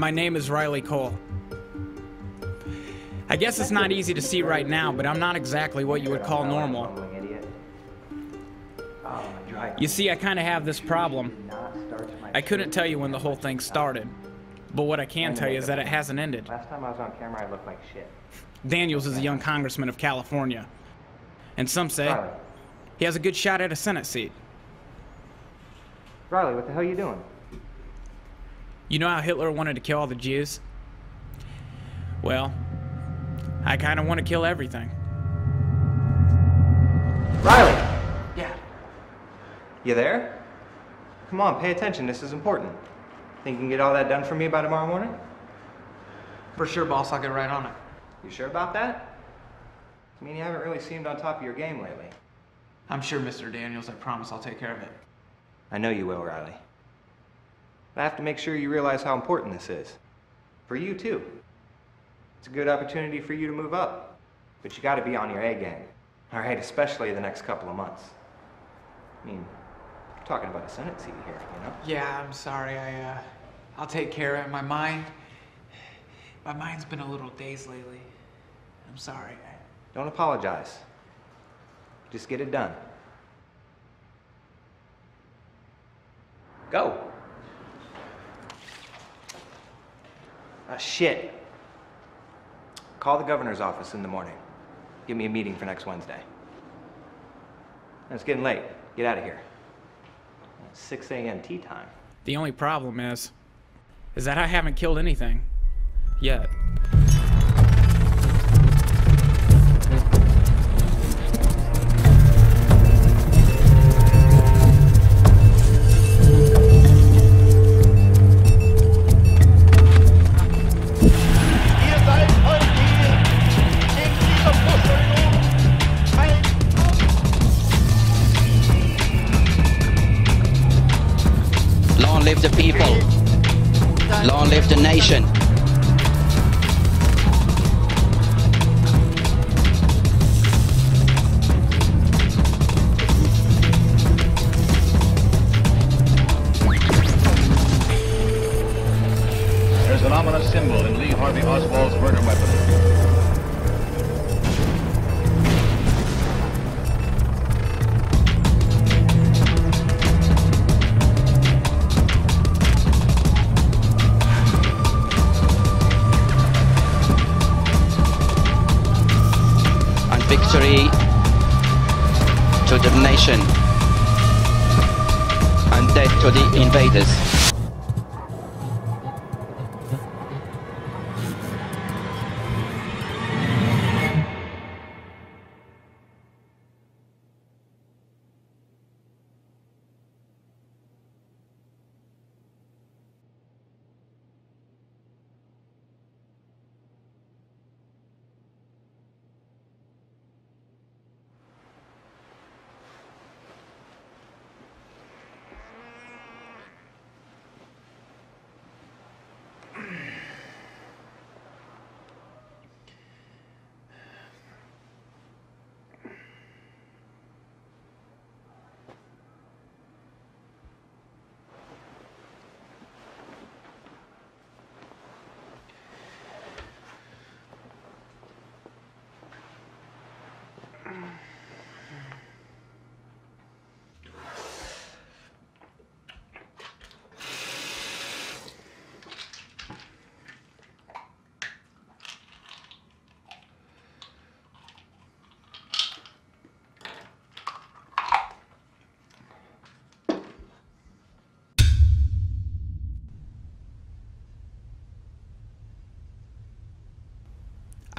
My name is Riley Cole. I guess it's not easy to see right now, but I'm not exactly what you would call normal. You see, I kind of have this problem. I couldn't tell you when the whole thing started, but what I can tell you is that it hasn't ended. Last time I was on camera, I looked like shit. Daniels is a young congressman of California, and some say he has a good shot at a Senate seat. Riley, what the hell are you doing? You know how Hitler wanted to kill all the Jews? Well, I kind of want to kill everything. Riley! Yeah. You there? Come on, pay attention. This is important. Think you can get all that done for me by tomorrow morning? For sure, boss. I'll get right on it. You sure about that? I mean, you haven't really seemed on top of your game lately. I'm sure, Mr. Daniels. I promise I'll take care of it. I know you will, Riley. I have to make sure you realize how important this is. For you, too. It's a good opportunity for you to move up. But you gotta be on your A game. All right, especially the next couple of months. I mean, we're talking about a Senate seat here, you know? Yeah, I'm sorry. I'll take care of it. My mind's been a little dazed lately. I'm sorry. Don't apologize. Just get it done. Go. Shit. Call the governor's office in the morning. Give me a meeting for next Wednesday. It's getting late. Get out of here. 6 a.m. tea time. The only problem is that I haven't killed anything yet. Long live the people. Long live the nation. There's an ominous symbol in Lee Harvey Oswald's murder weapon. Victory to the nation and death to the invaders.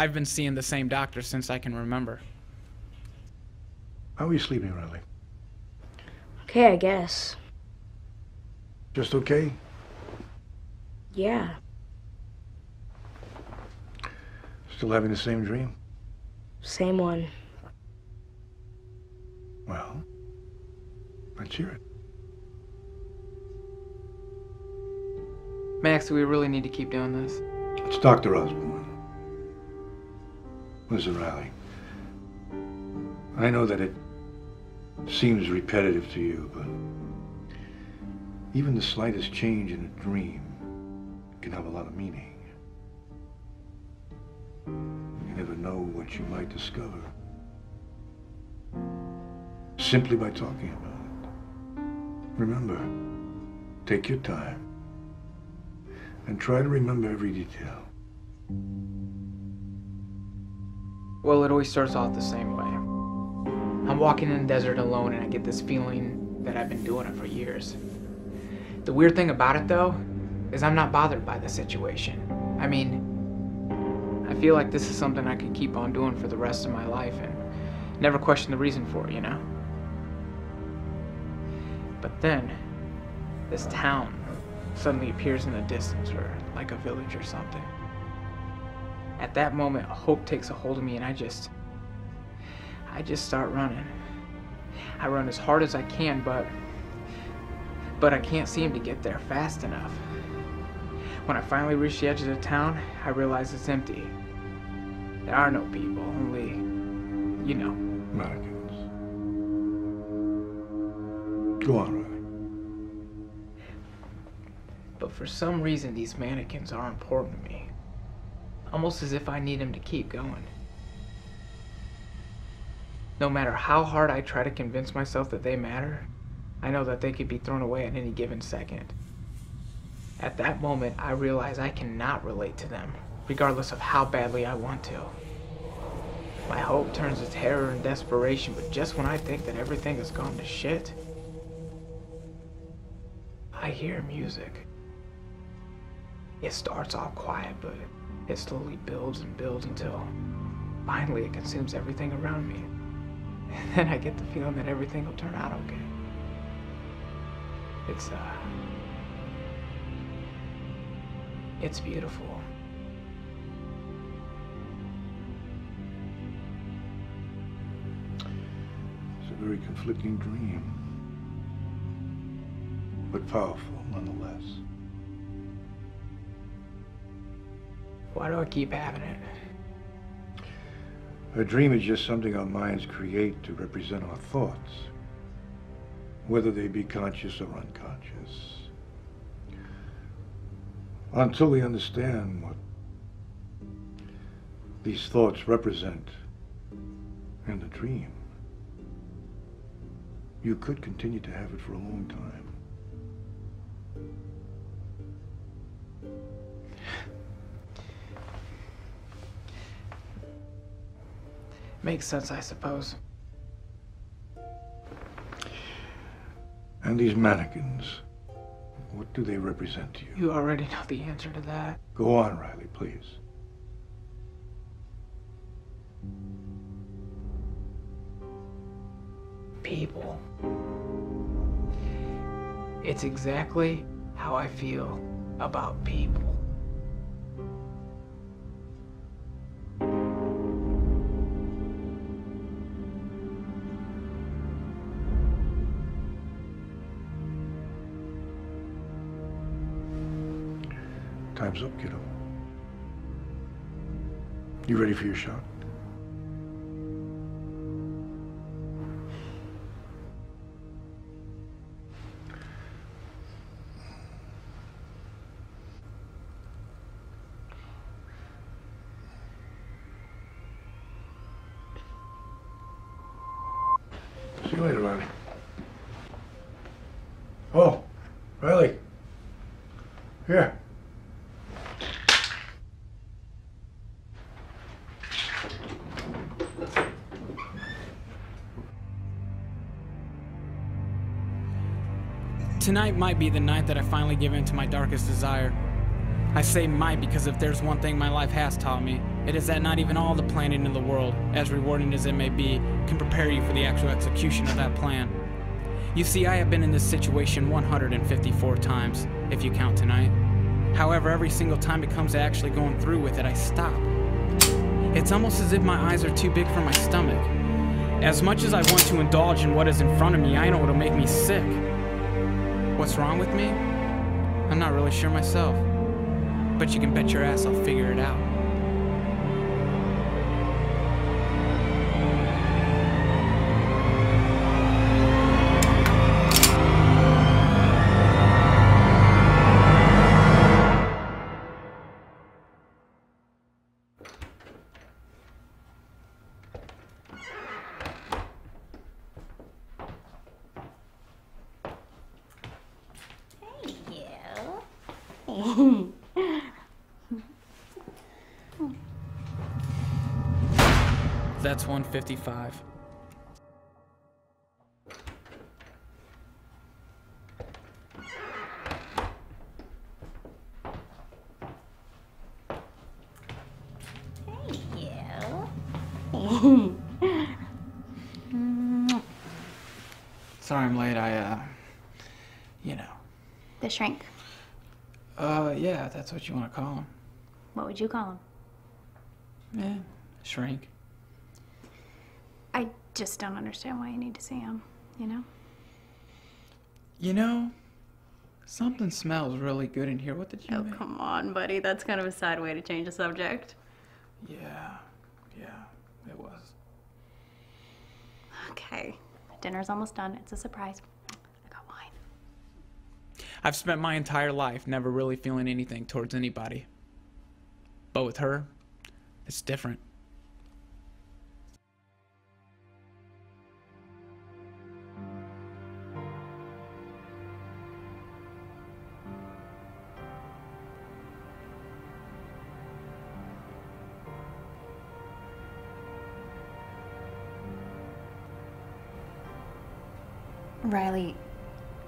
I've been seeing the same doctor since I can remember. How are you sleeping, Riley? Okay, I guess. Just okay? Yeah. Still having the same dream? Same one. Well, let's hear it. Max, do we really need to keep doing this? It's Dr. Osborne. Listen, Riley. I know that it seems repetitive to you, but even the slightest change in a dream can have a lot of meaning. You never know what you might discover simply by talking about it. Remember, take your time and try to remember every detail. Well, it always starts off the same way. I'm walking in the desert alone and I get this feeling that I've been doing it for years. The weird thing about it though, is I'm not bothered by the situation. I mean, I feel like this is something I could keep on doing for the rest of my life and never question the reason for it, you know? But then, this town suddenly appears in the distance, or like a village or something. At that moment, hope takes a hold of me and I just start running. I run as hard as I can, but I can't seem to get there fast enough. When I finally reach the edge of the town, I realize it's empty. There are no people, only, you know. Mannequins. Go on, Riley. But for some reason, these mannequins are important to me. Almost as if I need them to keep going. No matter how hard I try to convince myself that they matter, I know that they could be thrown away at any given second. At that moment, I realize I cannot relate to them, regardless of how badly I want to. My hope turns to terror and desperation, but just when I think that everything has gone to shit, I hear music. It starts off quiet, but it slowly builds and builds until finally it consumes everything around me. And then I get the feeling that everything will turn out okay. It's beautiful. It's a very conflicting dream, but powerful nonetheless. Why do I keep having it? A dream is just something our minds create to represent our thoughts, whether they be conscious or unconscious. Until we understand what these thoughts represent in the dream, you could continue to have it for a long time. Makes sense, I suppose. And these mannequins, what do they represent to you? You already know the answer to that. Go on, Riley, please. People. It's exactly how I feel about people. Time's up, kiddo. You ready for your shot? See you later, Riley. Oh, Riley. Here. Tonight might be the night that I finally give in to my darkest desire. I say might because if there's one thing my life has taught me, it is that not even all the planning in the world, as rewarding as it may be, can prepare you for the actual execution of that plan. You see, I have been in this situation 154 times, if you count tonight. However, every single time it comes to actually going through with it, I stop. It's almost as if my eyes are too big for my stomach. As much as I want to indulge in what is in front of me, I know it'll make me sick. What's wrong with me? I'm not really sure myself. But you can bet your ass I'll figure it out. That's 155. Sorry I'm late, you know. The shrink. Yeah, that's what you want to call him. What would you call him? Yeah, shrink. I just don't understand why you need to see him, you know? You know, something smells really good in here. What did you make? Come on, buddy. That's kind of a sad way to change the subject. Yeah, it was. Okay. Dinner's almost done. It's a surprise. I got wine. I've spent my entire life never really feeling anything towards anybody. But with her, it's different. Riley,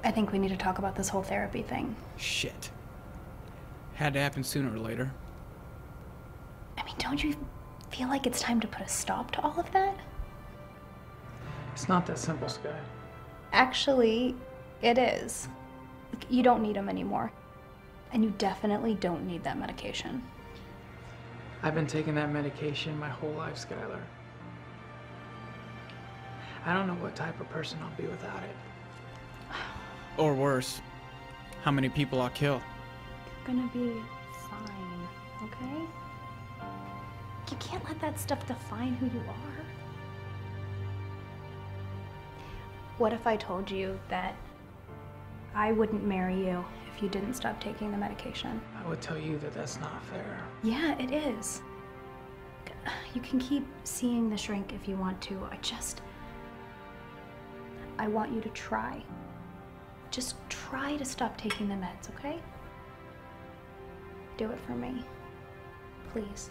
I think we need to talk about this whole therapy thing. Shit. Had to happen sooner or later. I mean, don't you feel like it's time to put a stop to all of that? It's not that simple, Sky. Actually, it is. Look, you don't need them anymore. And you definitely don't need that medication. I've been taking that medication my whole life, Skylar. I don't know what type of person I'll be without it. Or worse, how many people I'll kill. You're gonna be fine, okay? You can't let that stuff define who you are. What if I told you that I wouldn't marry you if you didn't stop taking the medication? I would tell you that that's not fair. Yeah, it is. You can keep seeing the shrink if you want to. I want you to try. Just try to stop taking the meds, okay? Do it for me. Please.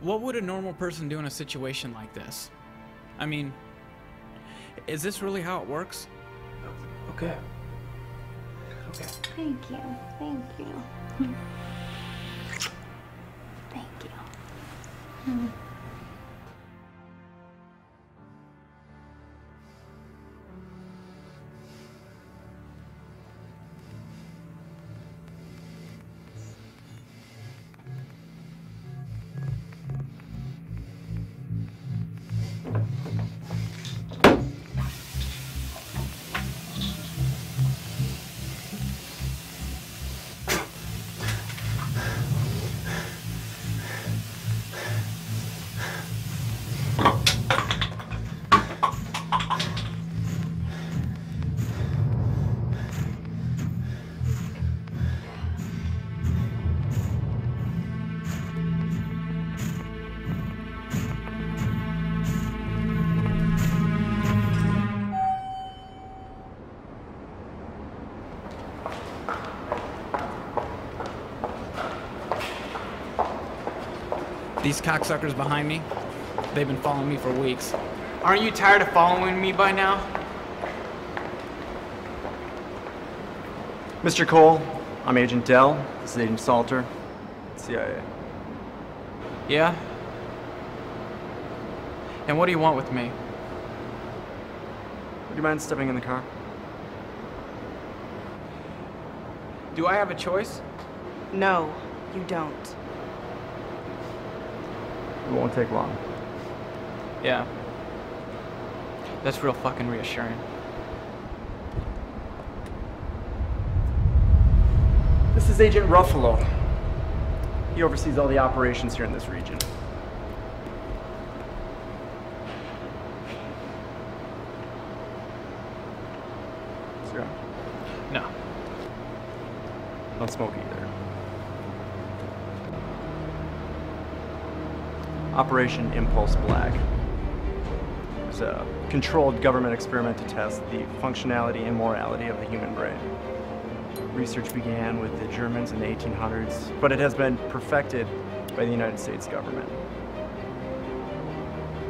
What would a normal person do in a situation like this? I mean, is this really how it works? Okay. Okay. Thank you. Thank you. Thank you. These cocksuckers behind me, they've been following me for weeks. Aren't you tired of following me by now? Mr. Cole, I'm Agent Dell. This is Agent Salter, CIA. Yeah? And what do you want with me? Would you mind stepping in the car? Do I have a choice? No, you don't. It won't take long. Yeah. That's real fucking reassuring. This is Agent Ruffalo. He oversees all the operations here in this region. Cigarette? No. Don't smoke either. Operation Impulse Black. It was a controlled government experiment to test the functionality and morality of the human brain. Research began with the Germans in the 1800s, but it has been perfected by the United States government.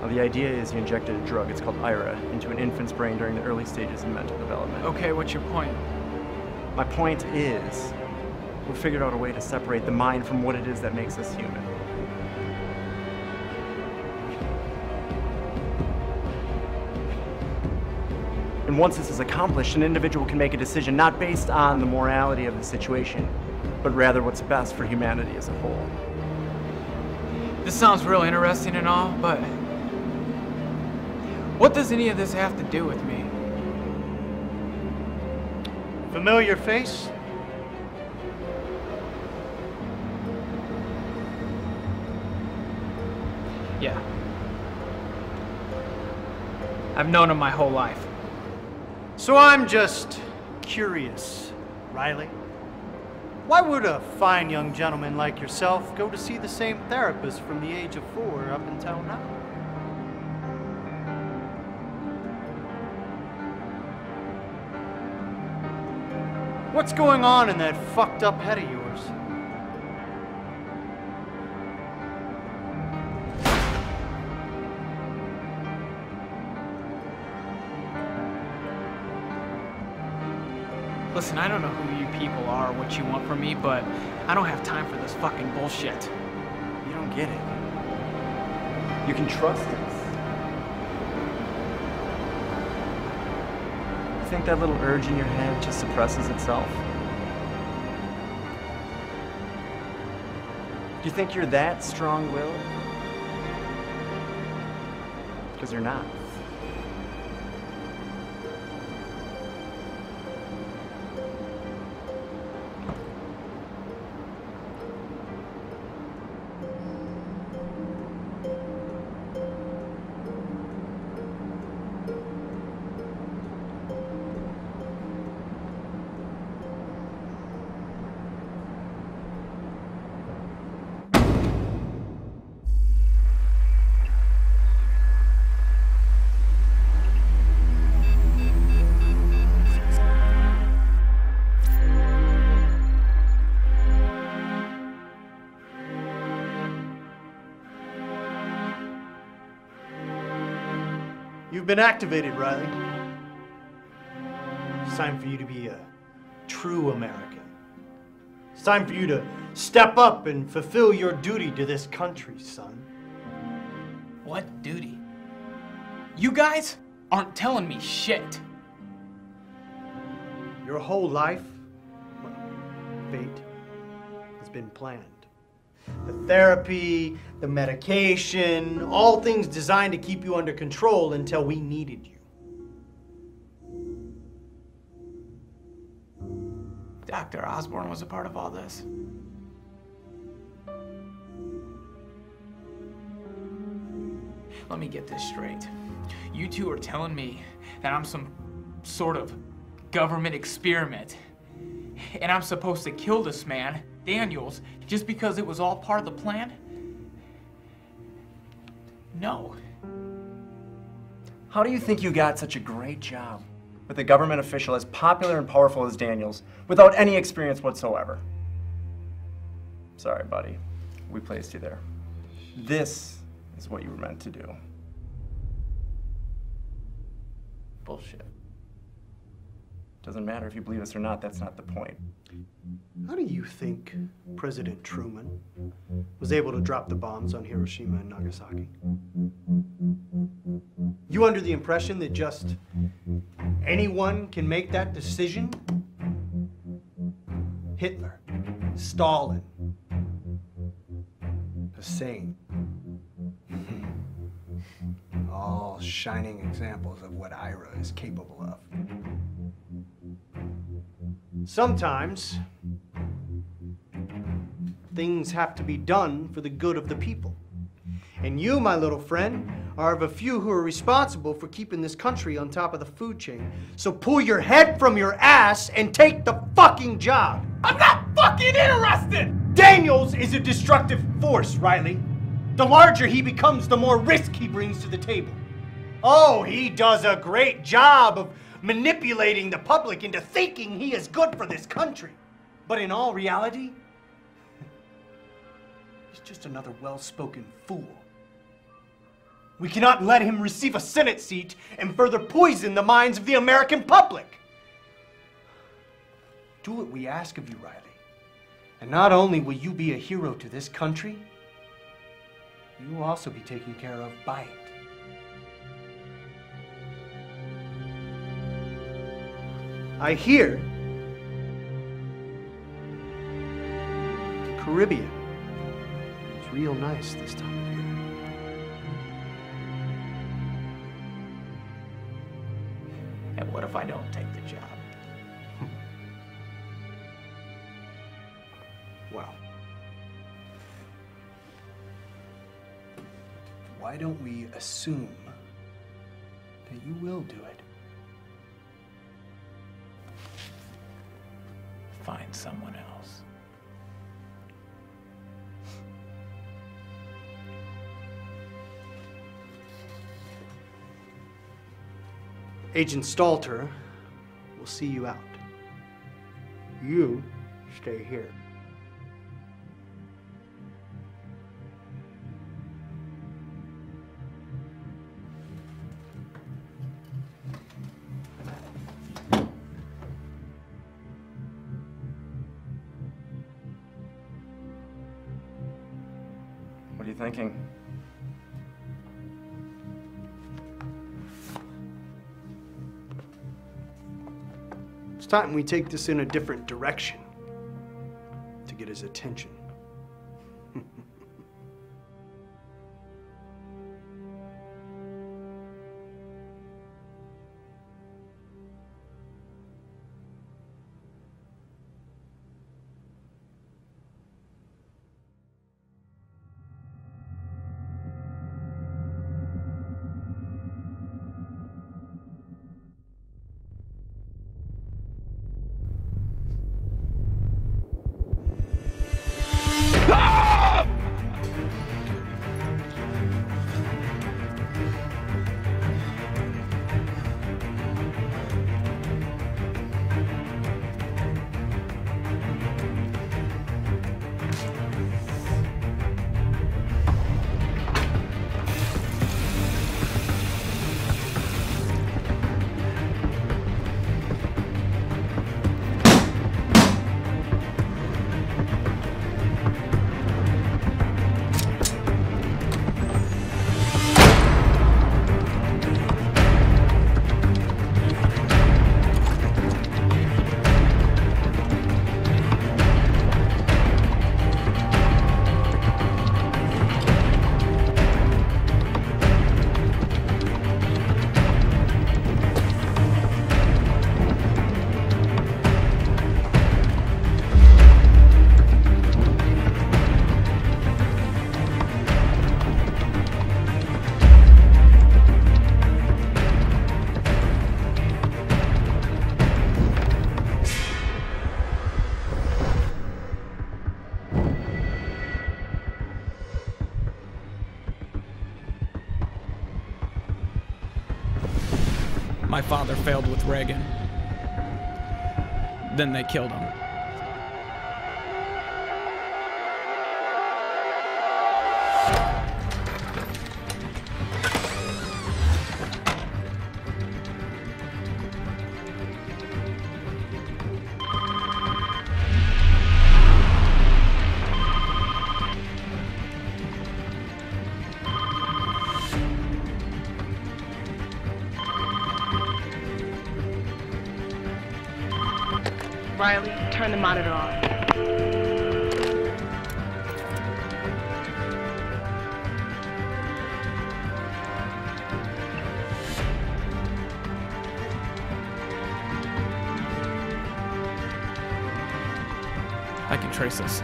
Now, the idea is you injected a drug, it's called IRA, into an infant's brain during the early stages of mental development. Okay, what's your point? My point is, we figured out a way to separate the mind from what it is that makes us human. And once this is accomplished, an individual can make a decision not based on the morality of the situation, but rather what's best for humanity as a whole. This sounds real interesting and all, but what does any of this have to do with me? Familiar face? Yeah. I've known him my whole life. So I'm just curious, Riley. Why would a fine young gentleman like yourself go to see the same therapist from the age of 4 up until now? What's going on in that fucked up head of yours? Listen, I don't know who you people are or what you want from me, but I don't have time for this fucking bullshit. You don't get it. You can trust us. You think that little urge in your head just suppresses itself? Do you think you're that strong-willed? Because you're not. You've been activated, Riley. It's time for you to be a true American. It's time for you to step up and fulfill your duty to this country, son. What duty? You guys aren't telling me shit. Your whole life, well, fate, has been planned. The therapy, the medication, all things designed to keep you under control until we needed you. Dr. Osborne was a part of all this. Let me get this straight. You two are telling me that I'm some sort of government experiment, and I'm supposed to kill this man, Daniels, just because it was all part of the plan? No. How do you think you got such a great job with a government official as popular and powerful as Daniels without any experience whatsoever? Sorry, buddy. We placed you there. This is what you were meant to do. Bullshit. Doesn't matter if you believe us or not, that's not the point. How do you think President Truman was able to drop the bombs on Hiroshima and Nagasaki? You under the impression that just anyone can make that decision? Hitler, Stalin, Hussein. All shining examples of what IRA is capable of. Sometimes, things have to be done for the good of the people. And you, my little friend, are of a few who are responsible for keeping this country on top of the food chain. So pull your head from your ass and take the fucking job. I'm not fucking interested! Daniels is a destructive force, Riley. The larger he becomes, the more risk he brings to the table. Oh, he does a great job of manipulating the public into thinking he is good for this country. But in all reality, he's just another well-spoken fool. We cannot let him receive a Senate seat and further poison the minds of the American public. Do what we ask of you, Riley. And not only will you be a hero to this country, you will also be taken care of by it. I hear the Caribbean is real nice this time of year. And what if I don't take the job? Well, why don't we assume that you will do it? Find someone else. Agent Stalter will see you out. You stay here. What are you thinking? It's time we take this in a different direction to get his attention. My father failed with Reagan. Then they killed him. Riley, turn the monitor on. I can trace this.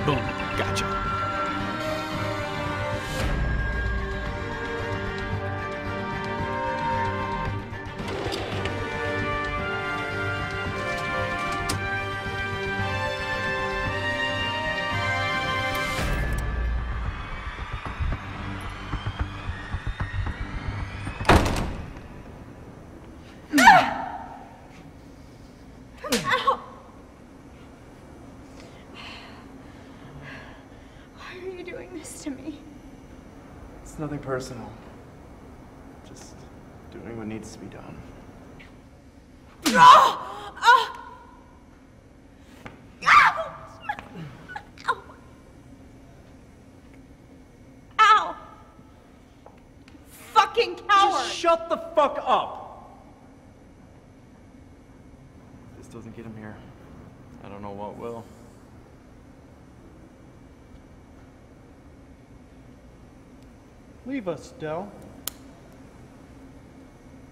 Boom. Gotcha. this to me? It's nothing personal. Just doing what needs to be done. Ow! Fucking coward! Just shut the fuck up! If this doesn't get him here, I don't know what will. Leave us, Del.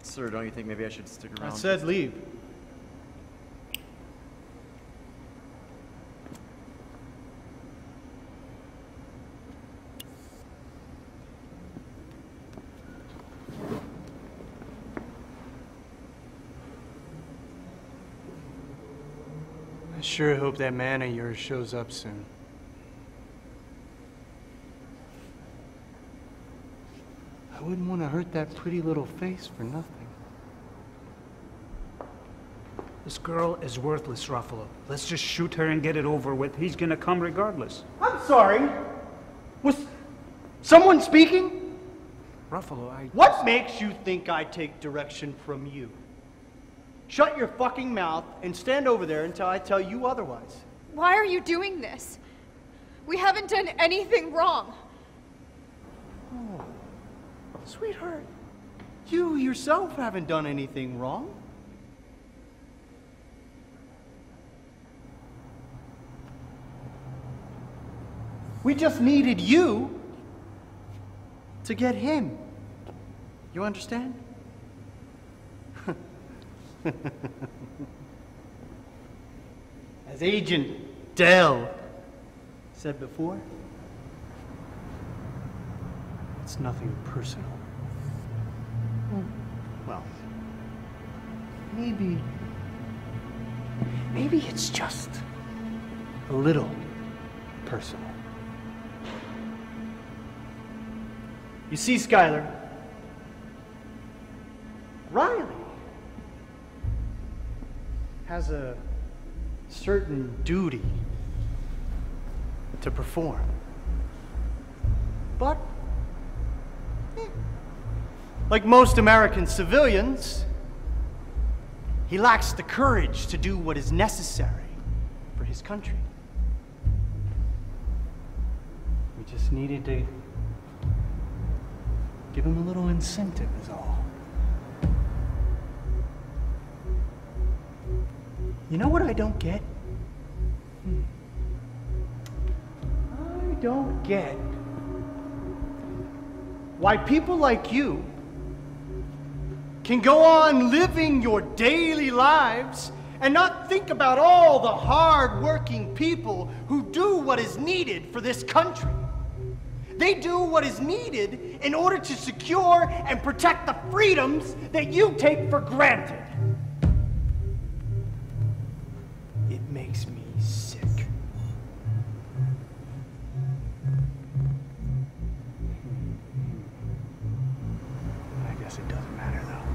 Sir, don't you think maybe I should stick around? I said leave. I sure hope that man of yours shows up soon. I wouldn't want to hurt that pretty little face for nothing. This girl is worthless, Ruffalo. Let's just shoot her and get it over with. He's gonna come regardless. I'm sorry. Was someone speaking? Ruffalo, What makes you think I take direction from you? Shut your fucking mouth and stand over there until I tell you otherwise. Why are you doing this? We haven't done anything wrong. Oh, sweetheart, you yourself haven't done anything wrong. We just needed you to get him. You understand? As Agent Dell said before, it's nothing personal. Well, maybe it's just a little personal. You see, Skylar, Riley has a certain duty to perform. But, like most American civilians, he lacks the courage to do what is necessary for his country. We just needed to give him a little incentive is all. You know what I don't get? I don't get why people like you can go on living your daily lives and not think about all the hard-working people who do what is needed for this country. They do what is needed in order to secure and protect the freedoms that you take for granted. It makes me sick. I guess it doesn't matter, though.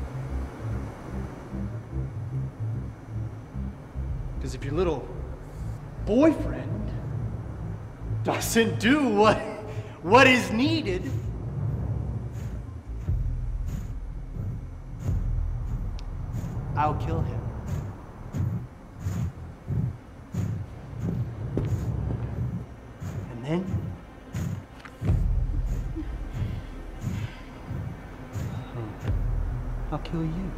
Because if your little boyfriend doesn't do what is needed, I'll kill him. And then I'll kill you.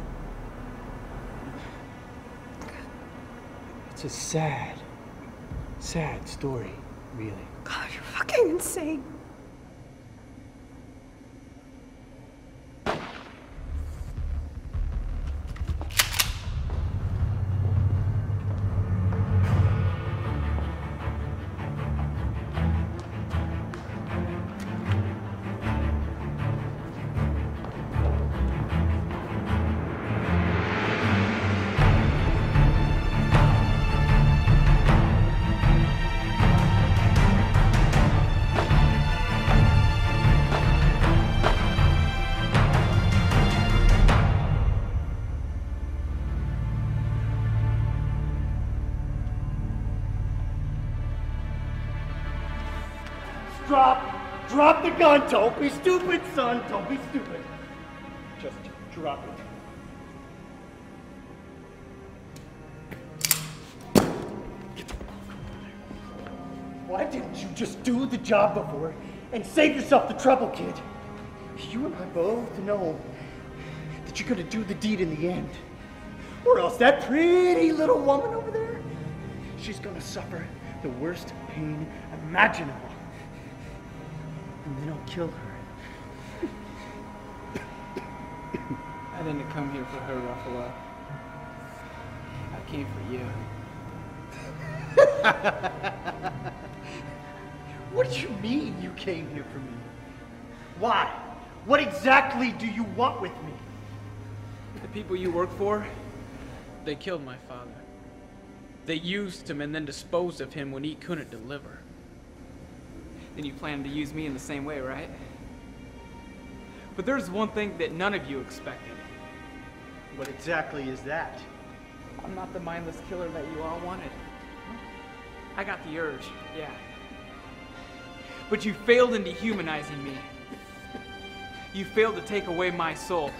It's a sad, sad story, really. God, you're fucking insane. drop the gun. Don't be stupid, son. Don't be stupid. Just drop it. Why didn't you just do the job before and save yourself the trouble, kid? You and I both know that you're gonna do the deed in the end. Or else that pretty little woman over there, she's gonna suffer the worst pain imaginable. And then I'll kill her. I didn't come here for her, Ruffalo. I came for you. What do you mean you came here for me? Why? What exactly do you want with me? The people you work for, they killed my father. They used him and then disposed of him when he couldn't deliver. Then you plan to use me in the same way, right? But there's one thing that none of you expected. What exactly is that? I'm not the mindless killer that you all wanted. I got the urge, yeah. But you failed in dehumanizing me. You failed to take away my soul.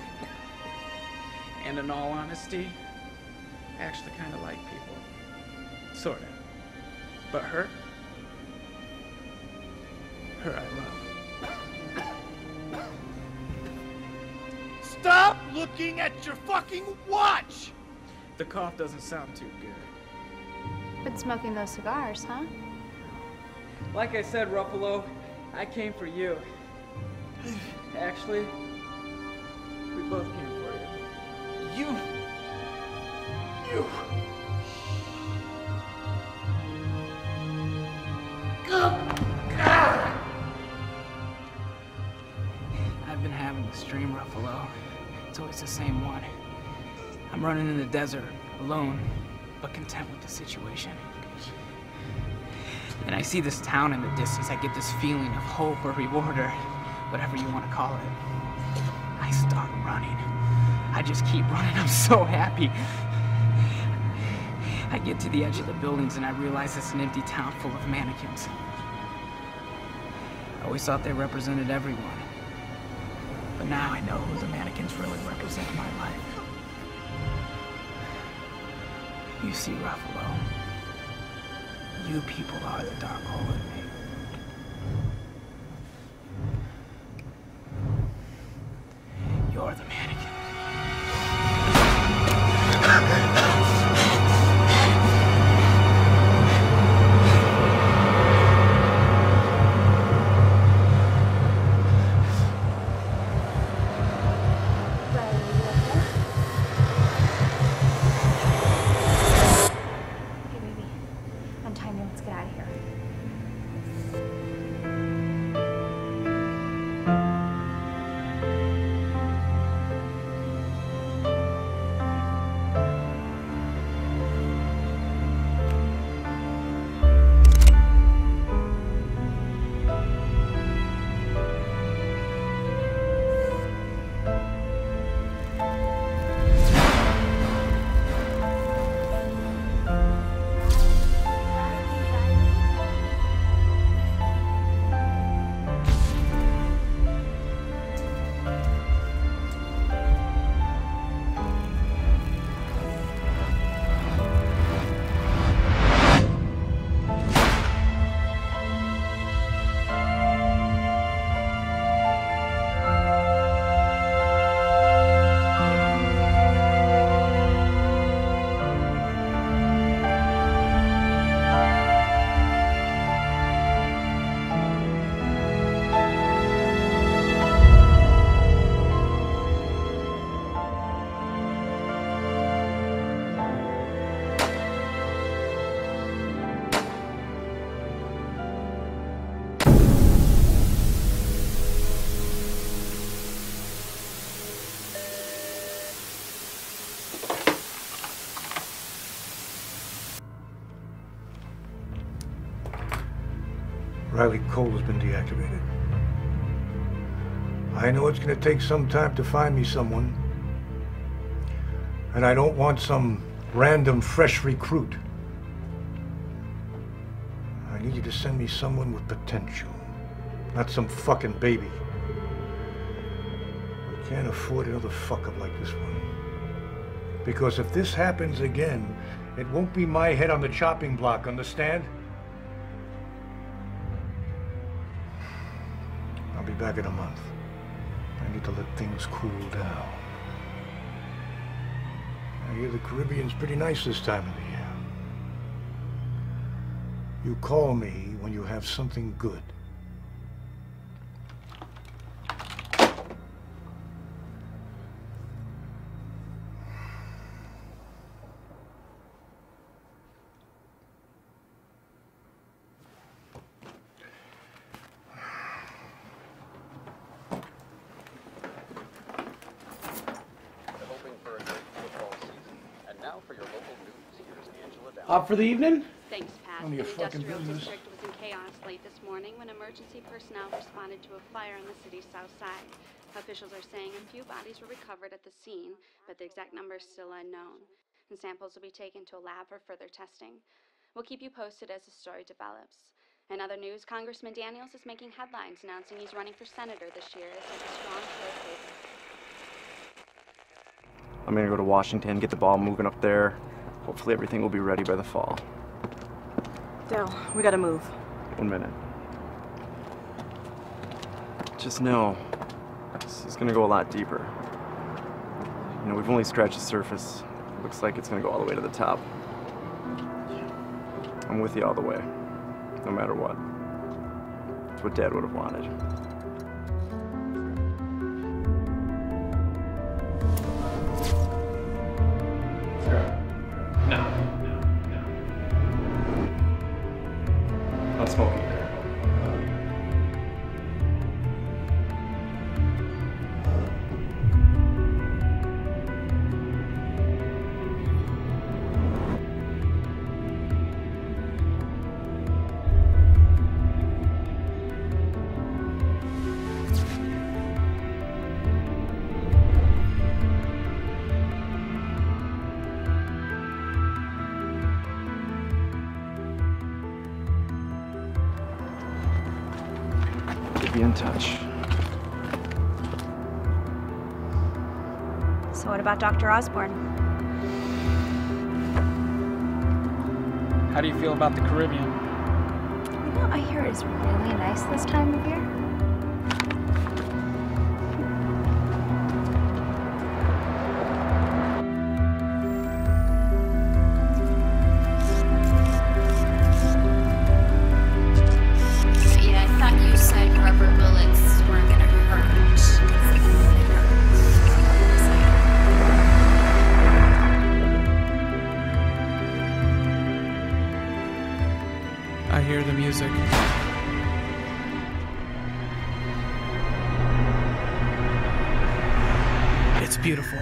And in all honesty, I actually kind of like people. Sort of. But her I love. Stop looking at your fucking watch! The cough doesn't sound too good. Been smoking those cigars, huh? Like I said, Ruffalo, I came for you. Actually, we both came for you. You! I've been having this dream, Ruffalo. It's always the same one. I'm running in the desert, alone, but content with the situation. And I see this town in the distance. I get this feeling of hope or reward or whatever you want to call it. I start running. I just keep running. I'm so happy. I get to the edge of the buildings and I realize it's an empty town full of mannequins. I always thought they represented everyone. But now I know who the mannequins really represent in my life. You see, Ruffalo, you people are the dark hole in me. You're the mannequin. Riley Cole has been deactivated. I know it's going to take some time to find me someone. And I don't want some random fresh recruit. I need you to send me someone with potential. not some fucking baby. We can't afford another fuck-up like this one. Because if this happens again, it won't be my head on the chopping block, understand? I'll be back in a month. I need to let things cool down. I hear the Caribbean's pretty nice this time of the year. You call me when you have something good. Up for the evening? Thanks, Pat. None of your The fucking industrial business. district was in chaos late this morning when emergency personnel responded to a fire on the city's south side. Officials are saying a few bodies were recovered at the scene, but the exact number is still unknown. And samples will be taken to a lab for further testing. We'll keep you posted as the story develops. In other news, Congressman Daniels is making headlines announcing he's running for senator this year as he's a strong pro-faith. I'm gonna go to Washington, get the ball moving up there. Hopefully everything will be ready by the fall. Dell, we gotta move. 1 minute. Just know, this is gonna go a lot deeper. You know, we've only scratched the surface. Looks like it's gonna go all the way to the top. I'm with you all the way, no matter what. It's what Dad would have wanted. No. Not smoking. Be in touch. So what about Dr. Osborne? How do you feel about the Caribbean? You know, I hear it's really nice this time of year. I hear the music. It's beautiful.